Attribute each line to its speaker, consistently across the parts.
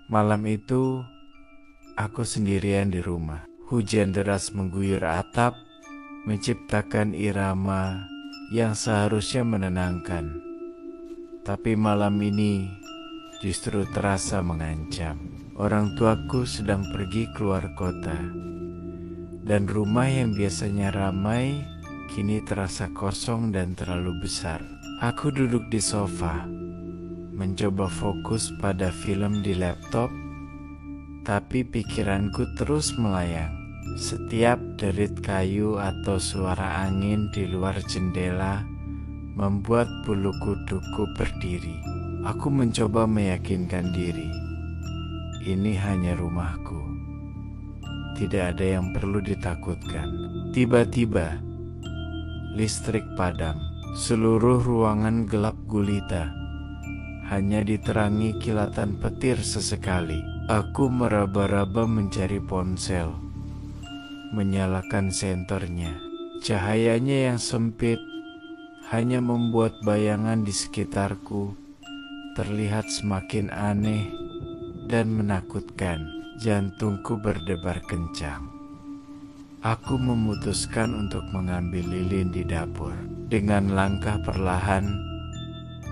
Speaker 1: Malam itu, aku sendirian di rumah. Hujan deras mengguyur atap, menciptakan irama yang seharusnya menenangkan. Tapi malam ini justru terasa mengancam. Orang tuaku sedang pergi keluar kota, dan rumah yang biasanya ramai kini terasa kosong dan terlalu besar. Aku duduk di sofa, mencoba fokus pada film di laptop, tapi pikiranku terus melayang. Setiap derit kayu atau suara angin di luar jendela membuat bulu kuduku berdiri. Aku mencoba meyakinkan diri, ini hanya rumahku. Tidak ada yang perlu ditakutkan. Tiba-tiba, listrik padam. Seluruh ruangan gelap gulita. Hanya diterangi kilatan petir sesekali. Aku meraba-raba mencari ponsel, menyalakan senternya. Cahayanya yang sempit hanya membuat bayangan di sekitarku terlihat semakin aneh dan menakutkan. Jantungku berdebar kencang. Aku memutuskan untuk mengambil lilin di dapur. Dengan langkah perlahan,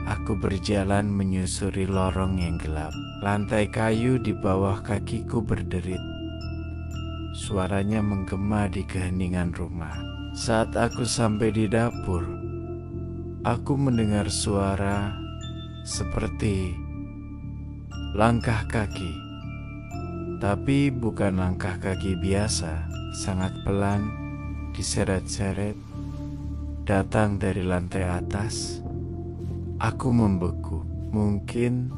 Speaker 1: aku berjalan menyusuri lorong yang gelap. Lantai kayu di bawah kakiku berderit. Suaranya menggema di keheningan rumah. Saat aku sampai di dapur, aku mendengar suara seperti langkah kaki, tapi bukan langkah kaki biasa. Sangat pelan, diseret-seret, datang dari lantai atas. Aku membeku. Mungkin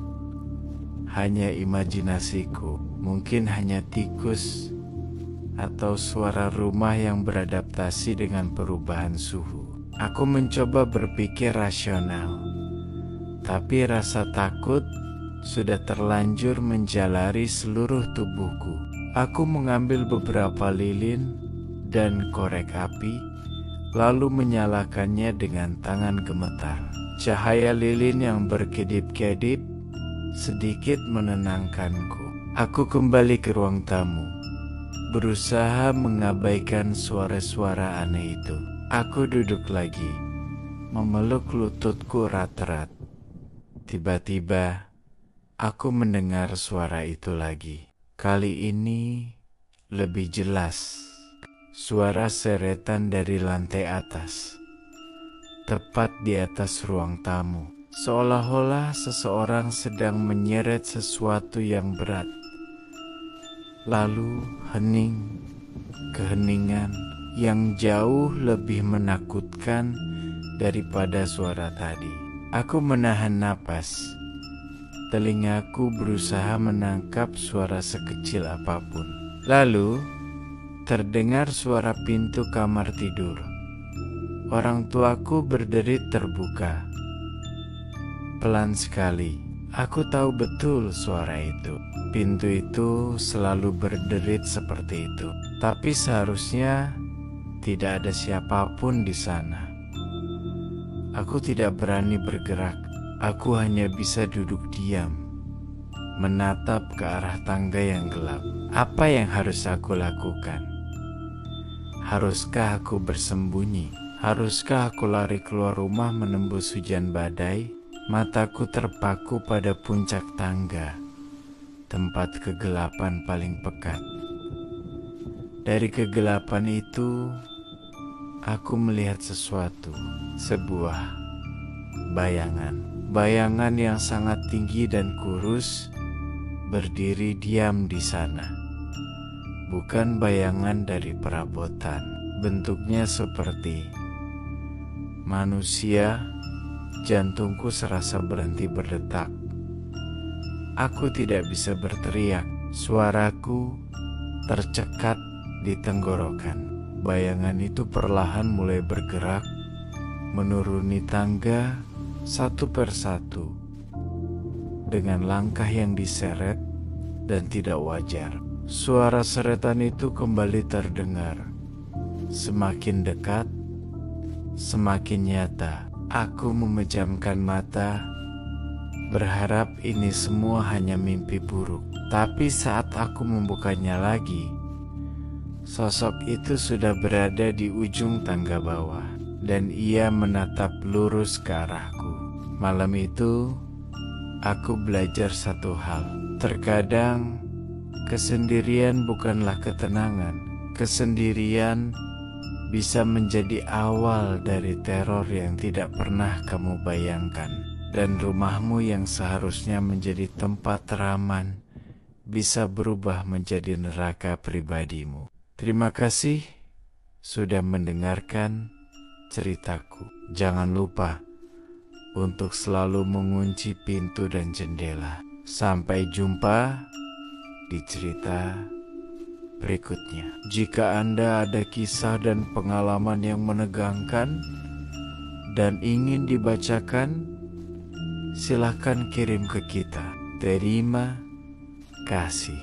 Speaker 1: hanya imajinasiku, mungkin hanya tikus atau suara rumah yang beradaptasi dengan perubahan suhu. Aku mencoba berpikir rasional, tapi rasa takut sudah terlanjur menjalari seluruh tubuhku. Aku mengambil beberapa lilin dan korek api, lalu menyalakannya dengan tangan gemetar. Cahaya lilin yang berkedip-kedip sedikit menenangkanku. Aku kembali ke ruang tamu, berusaha mengabaikan suara-suara aneh itu. Aku duduk lagi, memeluk lututku erat-erat. Tiba-tiba, aku mendengar suara itu lagi. Kali ini lebih jelas. Suara seretan dari lantai atas, tepat di atas ruang tamu. Seolah-olah seseorang sedang menyeret sesuatu yang berat. Lalu hening, keheningan yang jauh lebih menakutkan daripada suara tadi. Aku menahan napas. Telingaku berusaha menangkap suara sekecil apapun. Lalu terdengar suara pintu kamar tidur. Orang tuaku berderit terbuka. Pelan sekali. Aku tahu betul suara itu. Pintu itu selalu berderit seperti itu. Tapi seharusnya tidak ada siapapun di sana. Aku tidak berani bergerak. Aku hanya bisa duduk diam, menatap ke arah tangga yang gelap. Apa yang harus aku lakukan? Haruskah aku bersembunyi? Haruskah aku lari keluar rumah menembus hujan badai? Mataku terpaku pada puncak tangga, tempat kegelapan paling pekat. Dari kegelapan itu, aku melihat sesuatu, sebuah bayangan yang sangat tinggi dan kurus, berdiri diam di sana. Bukan bayangan dari perabotan, bentuknya seperti manusia. Jantungku serasa berhenti berdetak. Aku tidak bisa berteriak. Suaraku tercekat di tenggorokan. Bayangan itu perlahan mulai bergerak, menuruni tangga satu persatu, dengan langkah yang diseret dan tidak wajar. Suara seretan itu kembali terdengar. Semakin dekat, semakin nyata. Aku memejamkan mata, berharap ini semua hanya mimpi buruk. Tapi saat aku membukanya lagi, sosok itu sudah berada di ujung tangga bawah, dan ia menatap lurus ke arahku. Malam itu, aku belajar satu hal. Terkadang, kesendirian bukanlah ketenangan. Kesendirian bisa menjadi awal dari teror yang tidak pernah kamu bayangkan. Dan rumahmu yang seharusnya menjadi tempat teraman bisa berubah menjadi neraka pribadimu. Terima kasih sudah mendengarkan ceritaku. Jangan lupa untuk selalu mengunci pintu dan jendela. Sampai jumpa di cerita berikutnya. Jika Anda ada kisah dan pengalaman yang menegangkan dan ingin dibacakan, silakan kirim ke kita. Terima kasih.